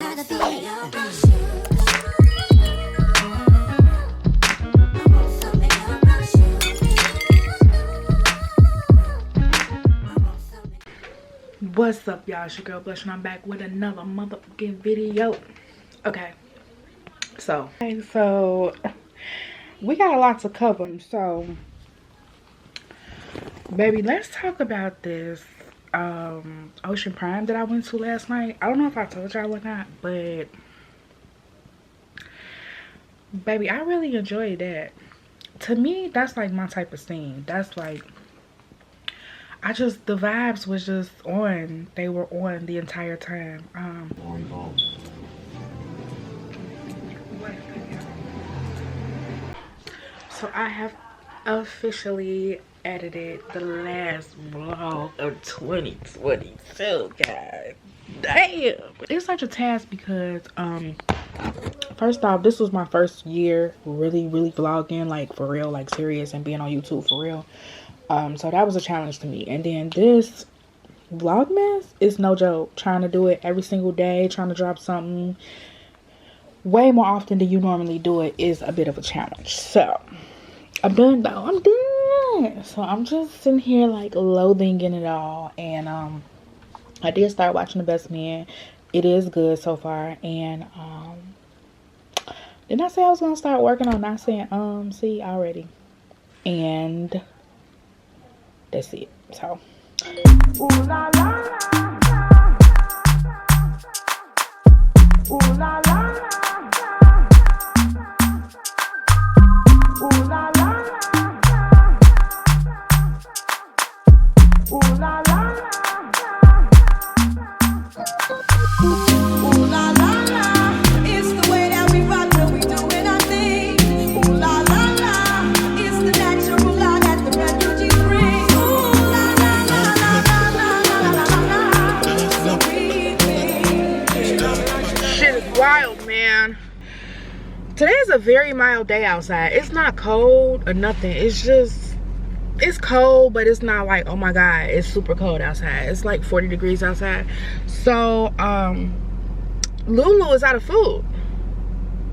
What's up, y'all? It's your girl Blush and I'm back with another motherfucking video. Okay, so we got a lot to cover. So baby, let's talk about this Ocean Prime that I went to last night. I don't know if I told y'all or not, but baby, I really enjoyed that. To me, that's like my type of scene. That's like, the vibes was just on. They were on the entire time. So I have officially edited the last vlog of 2022, guys. Damn. It's such a task because first off, this was my first year really vlogging, like for real, like serious, and being on YouTube for real. So that was a challenge to me. And then this vlogmas is no joke. Trying to do it every single day, trying to drop something way more often than you normally do it is a bit of a challenge. So I'm done though. I'm done. So I'm just sitting here like loathing in it all. And I did start watching The Best Man. It is good so far. And didn't I say I was gonna start working on not saying see already? And that's it. So ooh la la la. Ooh la la la. Ooh la la la. Ooh la la la. Ooh la la la. It's the way that we rock when we doing our thing. Ooh la la la. It's the natural law that the refugees bring. Ooh la la la la la la la la. It's the breathing. Shit is wild, man. Today's a very mild day outside. It's not cold or nothing. It's just, it's cold, but it's not like, oh my god, it's super cold outside. It's like 40 degrees outside. So Lulu is out of food.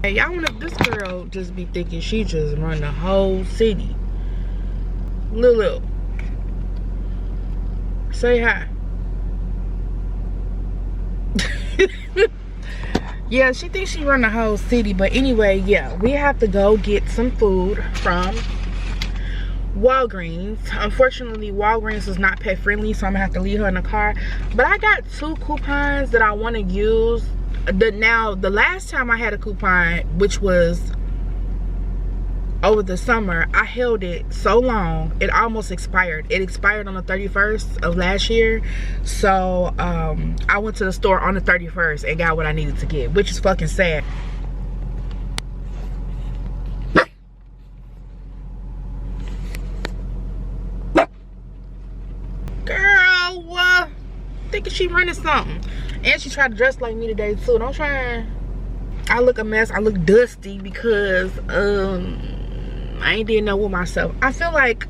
Hey, y'all wanna, this girl just be thinking she just run the whole city. Lulu, say hi. Yeah, she thinks she run the whole city. But anyway, yeah, we have to go get some food from Walgreens. Unfortunately, Walgreens is not pet friendly, so I'm gonna have to leave her in the car. But I got 2 coupons that I want to use. The last time I had a coupon, which was over the summer, I held it so long it almost expired. It expired on the 31st of last year. So I went to the store on the 31st and got what I needed to get, which is fucking sad. Girl, thinking she running something. And she tried to dress like me today too. Don't try. I look a mess. I look dusty because I ain't did know with myself. I feel like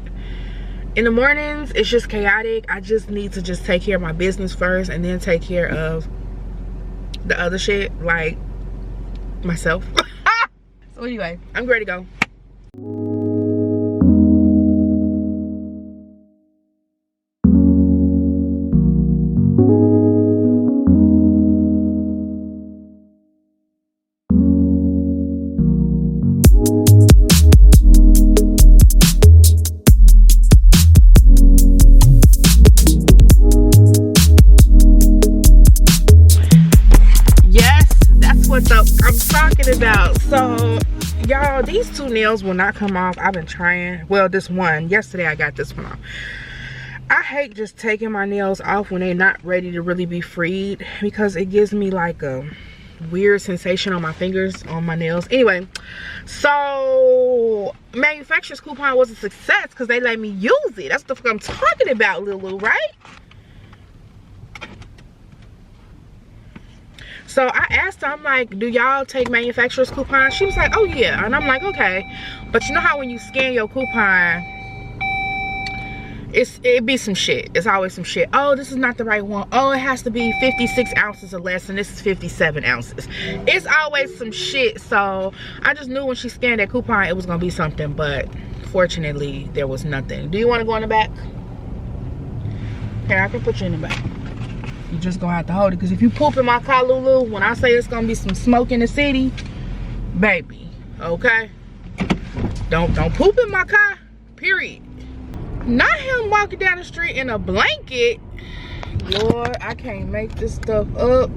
in the mornings it's just chaotic. I just need to just take care of my business first and then take care of the other shit, like myself. So anyway, I'm ready to go. I'm talking about. So y'all, these 2 nails will not come off. I've been trying. Well, this one, yesterday I got this one off. I hate just taking my nails off when they're not ready to really be freed, because it gives me like a weird sensation on my fingers, on my nails. Anyway, so manufacturer's coupon was a success because they let me use it. That's the fuck I'm talking about, Lulu, right? So I asked her, I'm like, do y'all take manufacturer's coupons? She was like, oh yeah. And I'm like, okay. But you know how when you scan your coupon, it be some shit. It's always some shit. Oh, this is not the right one. Oh, it has to be 56 ounces or less, and this is 57 ounces. It's always some shit. So I just knew when she scanned that coupon it was gonna be something, but fortunately there was nothing. Do you want to go in the back? Here, I can put you in the back. You just gonna have to hold it, because if you poop in my car, Lulu, when I say it's gonna be some smoke in the city, baby, okay? Don't poop in my car, period. Not him walking down the street in a blanket. Lord, I can't make this stuff up.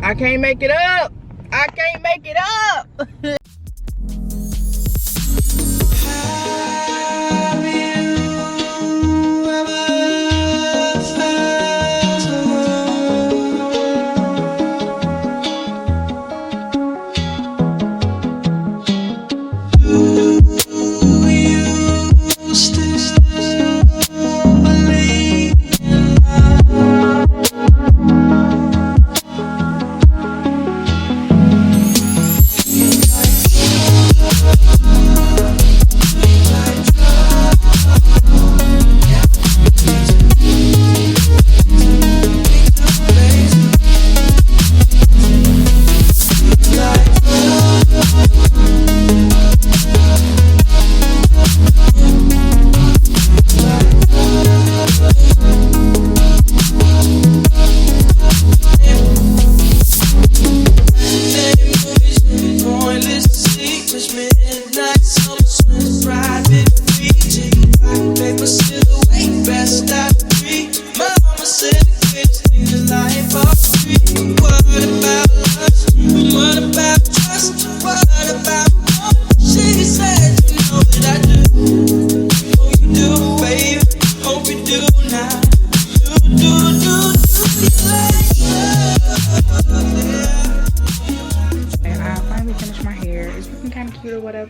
I can't make it up. I can't make it up.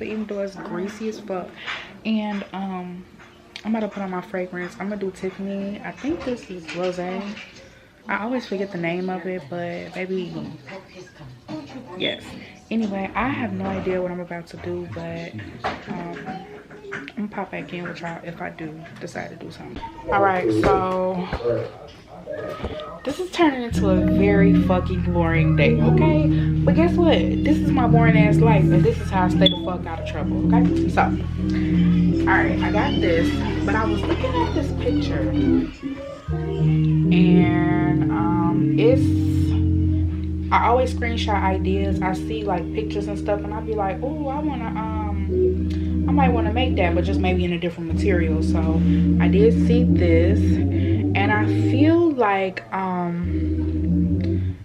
Even though it's greasy as fuck. And I'm about to put on my fragrance. I'm gonna do Tiffany. I think this is Rose. I always forget the name of it, but maybe yes. Anyway, I have no idea what I'm about to do, but I'm gonna pop back in with y'all if I do decide to do something. All right, so this is turning into a very fucking boring day, okay? But guess what? This is my boring ass life, and this is how I stay the fuck out of trouble, okay? So, alright, I got this, but I was looking at this picture, and I always screenshot ideas. I see like pictures and stuff, and I'll be like, oh, I might want to make that, but just maybe in a different material. So I did see this, and I feel like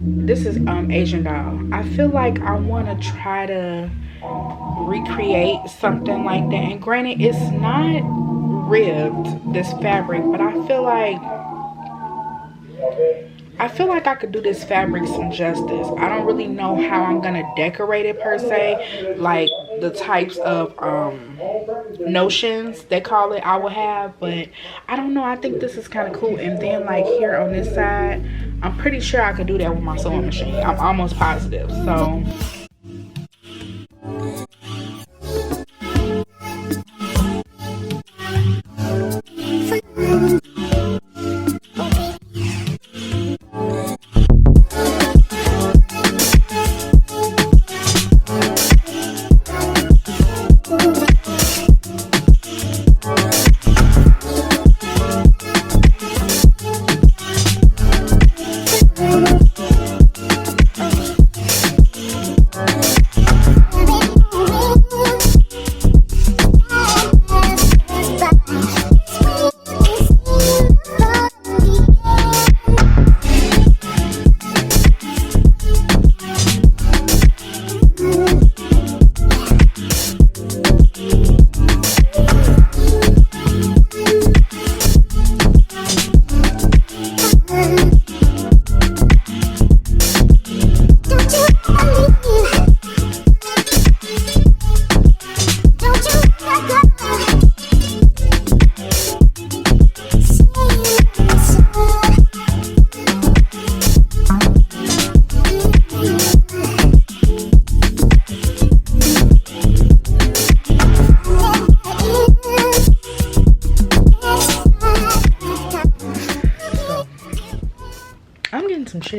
this is Asian doll. I feel like I want to try to recreate something like that. And granted, it's not ribbed, this fabric, but I feel like I could do this fabric some justice. I don't really know how I'm gonna decorate it per se, like the types of notions they call it I will have, but I don't know. I think this is kind of cool. And then like here on this side, I'm pretty sure I could do that with my sewing machine. I'm almost positive. So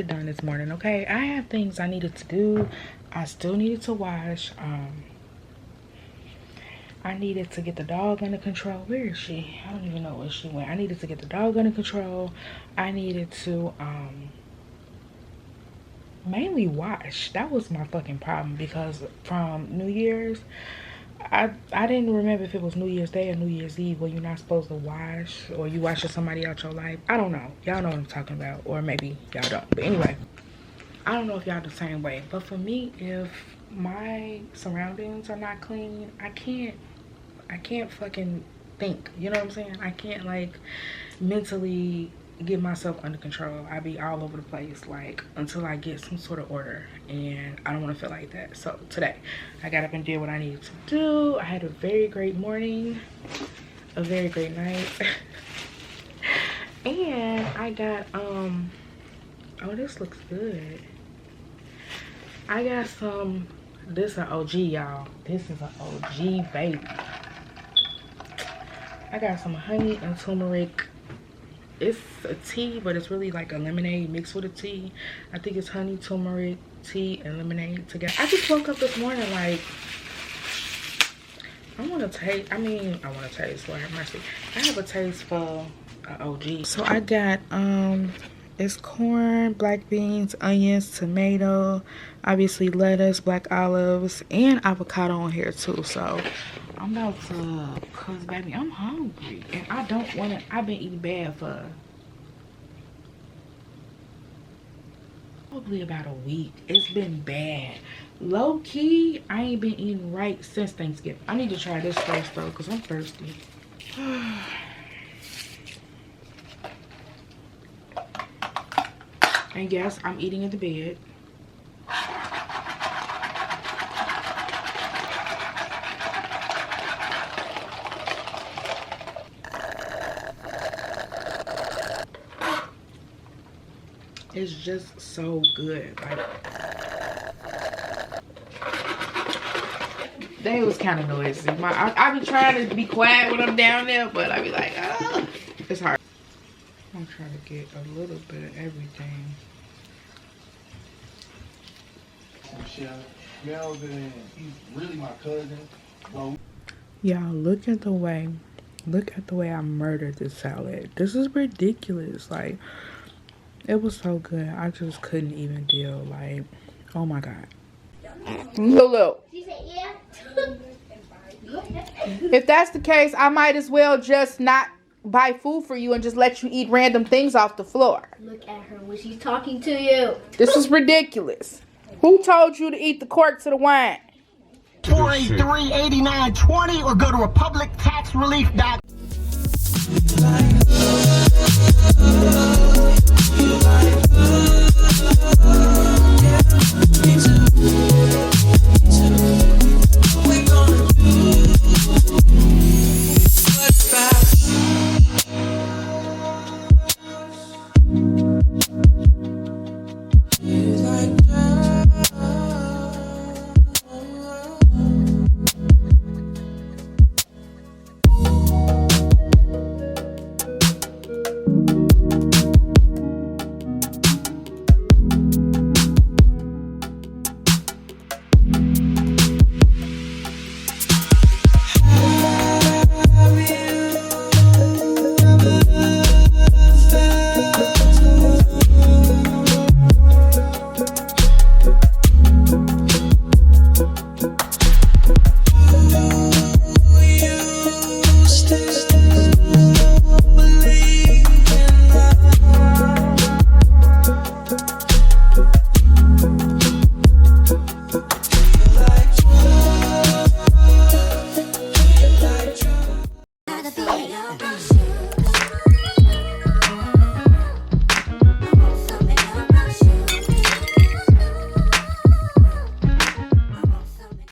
shit done this morning, okay? I have things I needed to do. I still needed to wash. I needed to get the dog under control. Where is she? I don't even know where she went. I needed to get the dog under control. I needed to mainly wash. That was my fucking problem, because from New Year's, I didn't remember if it was New Year's Day or New Year's Eve where you're not supposed to wash, or you washing somebody out your life. I don't know. Y'all know what I'm talking about, or maybe y'all don't. But anyway, I don't know if y'all the same way. But for me, if my surroundings are not clean, I can't fucking think. You know what I'm saying? I can't like mentally get myself under control. I be all over the place, like, until I get some sort of order, and I don't want to feel like that. So today I got up and did what I needed to do. I had a very great morning, a very great night. And I got oh, this looks good. I got some, this is an OG, y'all. This is an OG, baby. I got some honey and turmeric. It's a tea, but it's really like a lemonade mixed with a tea. I think it's honey, turmeric, tea, and lemonade together. I just woke up this morning like, I want to taste, Lord have mercy. I have a taste for OG. So I got, it's corn, black beans, onions, tomato, obviously lettuce, black olives, and avocado on here too. So I'm about to, cause baby, I'm hungry and I don't want to. I've been eating bad for probably about a week. It's been bad. Low key, I ain't been eating right since Thanksgiving. I need to try this first though, cause I'm thirsty. And yes, I'm eating in the bed. It's just so good. Like, they was kind of noisy. I be trying to be quiet when I'm down there, but I be like, oh, it's hard. I'm trying to get a little bit of everything. Melvin, he's really my cousin. Well, y'all, look at the way I murdered this salad. This is ridiculous. Like, it was so good. I just couldn't even deal. Like, oh my god. Lulu. She said, yeah. If that's the case, I might as well just not buy food for you and just let you eat random things off the floor. Look at her when she's talking to you. This is ridiculous. Who told you to eat the cork to the wine? 483-8920 or go to republictaxrelief.com.